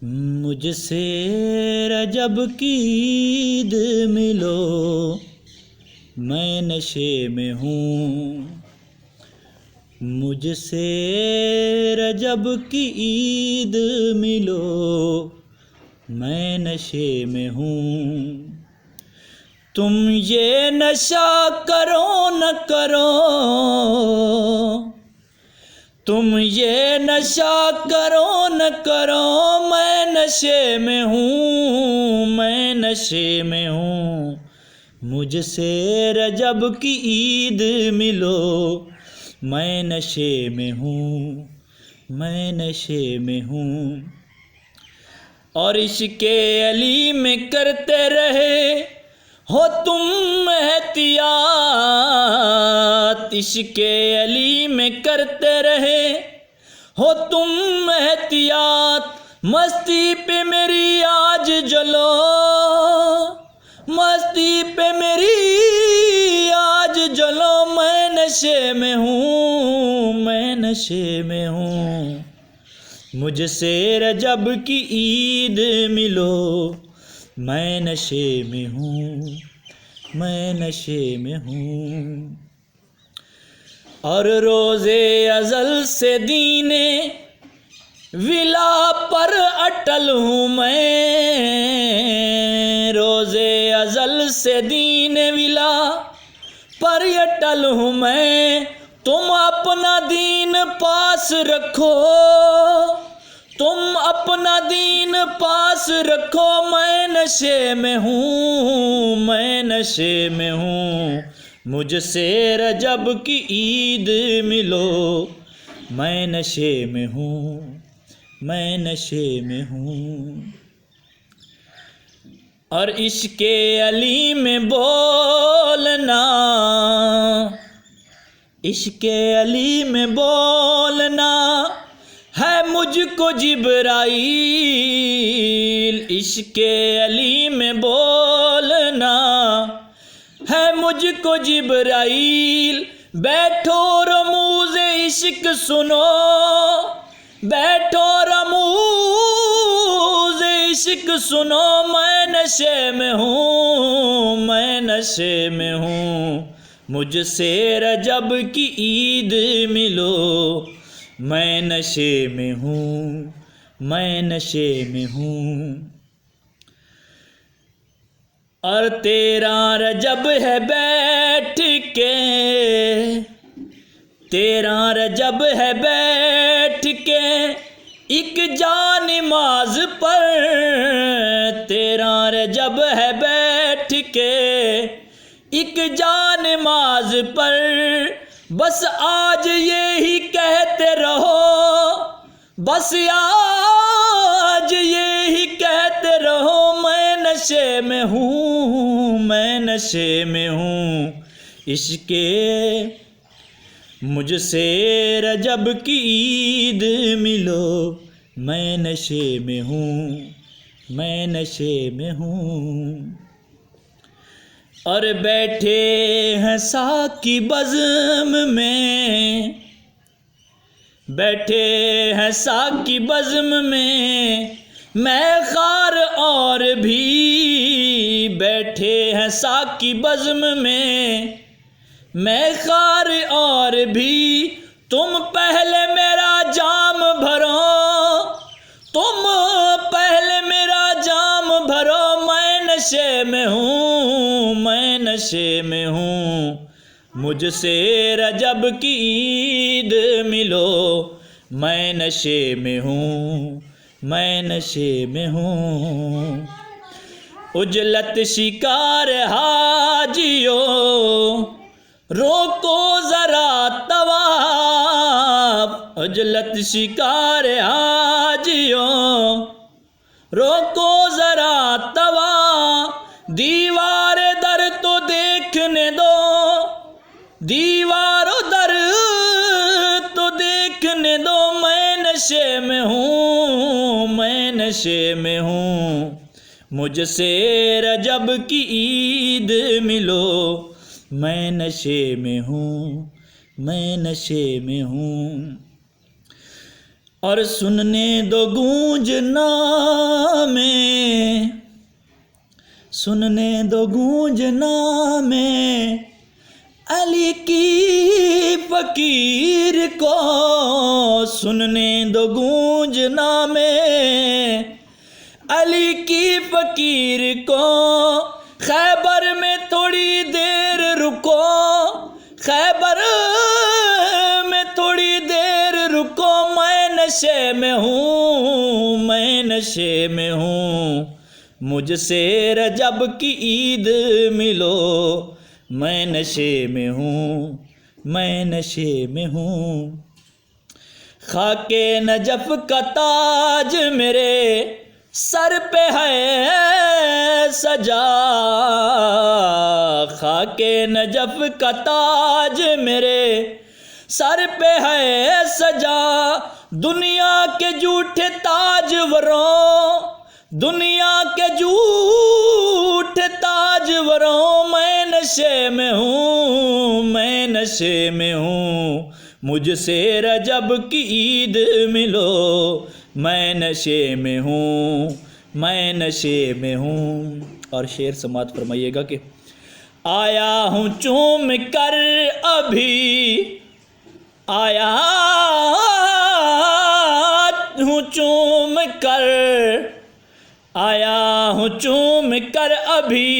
मुझसे रजब की ईद मिलो, मैं नशे में हूँ। मुझसे रजब की ईद मिलो, मैं नशे में हूँ। तुम ये नशा करो न करो, तुम ये नशा करो न करो, मैं नशे में हूँ, मैं नशे में हूँ। मुझसे रजब की ईद मिलो, मैं नशे में हूँ, मैं नशे में हूँ। और इश्क़े अली में करते रहे हो तुम एहतियात, इश्क़े अली में करते रहे हो तुम एहतियात। मस्ती पे मेरी आज जलो, मस्ती पे मेरी आज जलो, मैं नशे में हूँ, मैं नशे में हूँ। मुझसे रजब की ईद मिलो, मैं नशे में हूँ, मैं नशे में हूँ। और रोज़े अज़ल से दीने विला पर अटल हूँ मैं, रोज़े अज़ल से दीने विला पर अटल हूँ मैं। तुम अपना दीन पास रखो, तुम अपना दीन पास रखो, मैं नशे में हूँ, मैं नशे में हूँ। मुझसे रजब की ईद मिलो, मैं नशे में हूँ, मैं नशे में हूँ। और इश्क़े अली में बोलना, इश्क़े अली में बोलना है मुझको जिब्राईल, इश्क़े अली में बोलना है मुझको जिब्राईल। बैठो रमूज़ इश्क़ सुनो, बैठो रमूज़ इश्क़ सुनो, मैं नशे में हूँ, मैं नशे में हूँ। मुझसे रजब की ईद मिलो, मैं नशे में हूँ, मैं नशे में हूँ। और तेरा रजब है बैठ के, तेरा रजब है बैठ के एक जा नमाज पर, तेरा रजब है बैठ के एक जा नमाज पर। बस आज यही कहते रहो, बस आज यही कहते रहो, मैं नशे में हूँ, मैं नशे में हूँ। इश्क़े मुझसे रजब की ईद मिलो, मैं नशे में हूँ, मैं नशे में हूँ। और बैठे हैं साकी बज़्म में, बैठे हैं साकी बज़्म में मैं ख़ार और भी, बैठे हैं साकी बज़्म में मैं ख़ार और भी। तुम पहले मेरा जाम भरो, तुम पहले मेरा जाम भरो, मैं नशे में हूँ, मैं नशे में हूँ। मुझसे रजब की ईद मिलो, मैं नशे में हूँ, मैं नशे में हूँ। उजलत शिकार हाजियो, रोको ज़रा तवाफ़, उजलत शिकार हाजियो, रोको ज़रा तवाफ़। दीवार दर तो देखने दो, दीवारों दर तो देखने दो, मैं नशे में हूँ, मैं नशे में हूँ। मुझसे रजब की ईद मिलो, मैं नशे में हूँ, मैं नशे में हूँ। और सुनने दो गूंजना में, सुनने दो गूंजना में अली की फकीर को, सुनने दो गूंजना में अली की फकीर को। खैबर में थोड़ी देर रुको, खैबर में थोड़ी देर रुको, मैं नशे में हूँ, मैं नशे में हूँ, मुझसे रजब की ईद मिलो, मैं नशे में हूँ, मैं नशे में हूँ। खाके नजफ का ताज मेरे सर पे है सजा, खाके नजफ का ताज मेरे सर पे है सजा। दुनिया के झूठे ताजवरों, दुनिया के झूठे ताजवरों, मैं नशे में हूँ, मैं नशे में हूँ, मुझसे रजब की ईद मिलो, मैं नशे में हूँ, मैं नशे में हूँ। और शेर समात फरमाइएगा कि आया हूँ चूम कर अभी, आया हूँ चूम कर, आया हूँ चूम कर अभी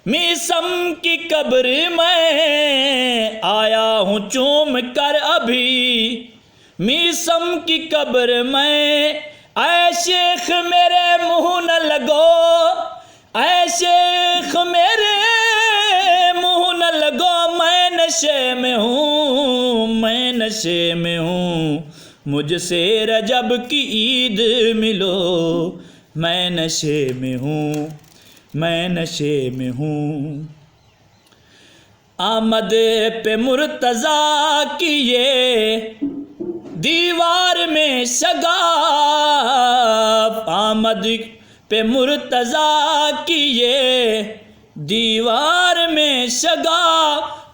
मीसम की कब्र में, आया हूँ चूम कर अभी मीसम की कब्र में। ऐ शेख मेरे मुँह न लगो, ऐ शेख मेरे मुँह न लगो, मैं नशे में हूँ, मैं नशे में हूँ, मुझसे रजब की ईद मिलो, मैं नशे में हूँ, मैं नशे में हूँ। आमद पे मुर्तज़ा की ये दीवार में शगा, आमद पे मुर्तज़ा की ये दीवार में शगा।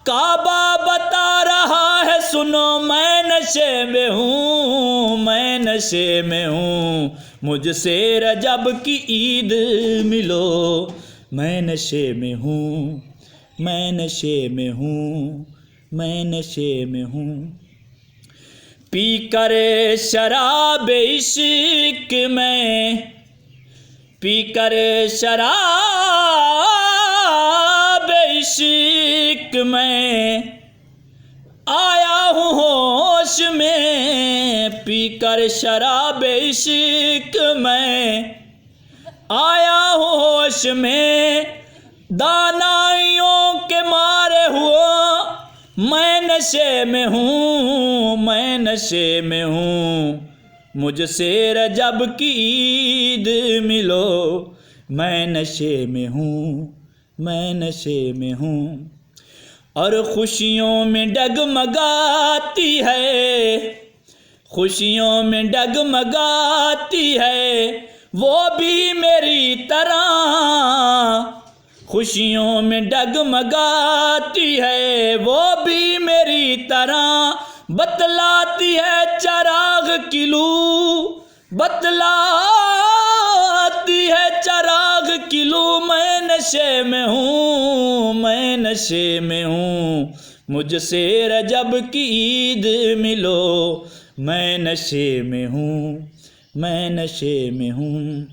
काबा बता रहा है सुनो, मैं नशे में हूँ, मैं नशे में हूँ, मुझसे रजब की ईद मिलो, मैं नशे में हूँ, मैं नशे में हूँ, मैं नशे में हूँ। पी कर शराब इश्क में, पी कर शराब इश्क में आया हूँ होश में, पी कर शराब इश्क में आया हूँ होश में। दानाइयों के मारे हुआ मैं नशे में हूँ, मैं नशे में हूँ, मुझसे रजब की ईद मिलो, मैं नशे में हूँ, मैं नशे में हूँ। और खुशियों में डगमगाती है, खुशियों में डगमगाती है वो भी मेरी तरह, खुशियों में डगमगाती है वो भी मेरी तरह। बतलाती है चराग की लू, बतलाती है चराग की लू, मैं नशे में हूँ, मैं नशे में हूँ, मुझसे रजब की ईद मिलो, मैं नशे में हूँ, मैं नशे में हूँ।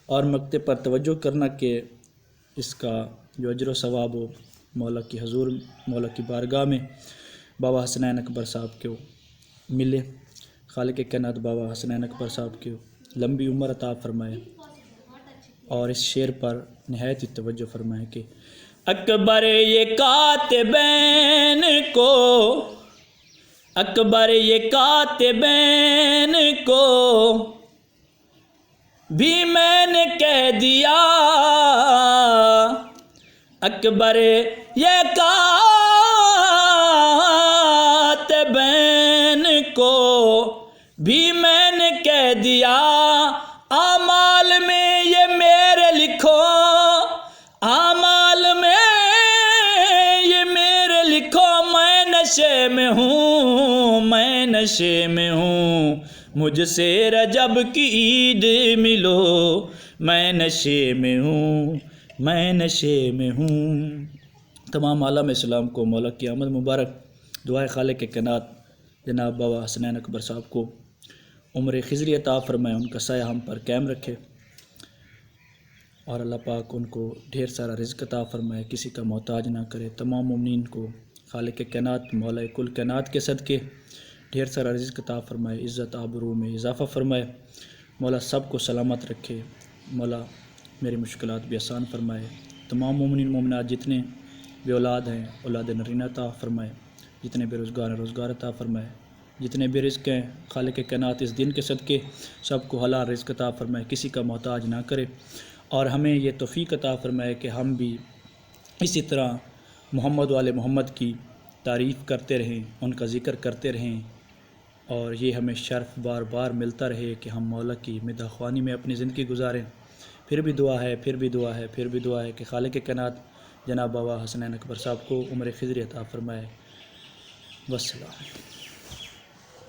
और मक्ते पर तवज्जो करना कि इसका जो अजर व सवाब हो मौला की हजूर, मौला की बारगाह में बाबा हसनैन अकबर साहब को मिले। खालिक कायनात बाबा हसनैन अकबर साहब को लंबी उम्र अता फरमाए। और इस शेर पर नहायत ही तवज्जो फरमाए कि अकबर ये कातिबैन को, अकबर ये कातिबैन को भी मैंने कह दिया, अकबर ये कातिबैन को भी मैंने कह दिया। आमाल में ये मेरे लिखो, आमाल में ये मेरे लिखो, मैं नशे में हूँ, मैं नशे में हूँ, मुझसे रजब की ईद मिलो, मैं नशे में हूँ, मैं नशे में हूँ। तमाम आलम इस्लाम को मौला की आमद मुबारक। दुआ खालिक कायनात जनाब बाबा हसनैन अकबर साहब को उम्र खिज़री अता फ़रमाए, उनका साया हम पर कायम रखे और अल्लाह पाक उनको ढेर सारा रिज़्क़ अता फ़रमाए, किसी का मोहताज ना करे। तमाम मुमिनीन को खालिक कायनात मौला कुल कायनात के सदक़े ढेर सारा रिज़्क़ अता फ़रमाए, इज़्ज़त आबरू में इजाफ़ा फ़रमाए। मौला सब को सलामत रखे, मौला मेरी मुश्किलात भी आसान फ़रमाए। तमाम मोमिनीन मोमिनात जितने बे औलाद हैं औलाद नरीना अता फ़रमाए, जितने बेरोज़गार हैं रोज़गार अता फ़रमाए, जितने बेरिज़्क़ हैं खालिक कायनात इस दिन के सदक़े सबको हलाल रिज़्क़ अता फ़रमाए, किसी का मोहताज ना करे। और हमें ये तौफ़ीक़ अता फ़रमाए कि हम भी इसी तरह मोहम्मद वाले मोहम्मद की तारीफ़ करते रहें, उनका ज़िक्र करते रहें और ये हमें शर्फ़ बार बार मिलता रहे कि हम मौला की मिदहख़्वानी में अपनी ज़िंदगी गुजारें। फिर भी दुआ है, फिर भी दुआ है, फिर भी दुआ है कि खालिक कायनात जनाब बाबा हसनैन अकबर साहब को उम्र खिज़री अता फ़रमाए। वस्सलाम।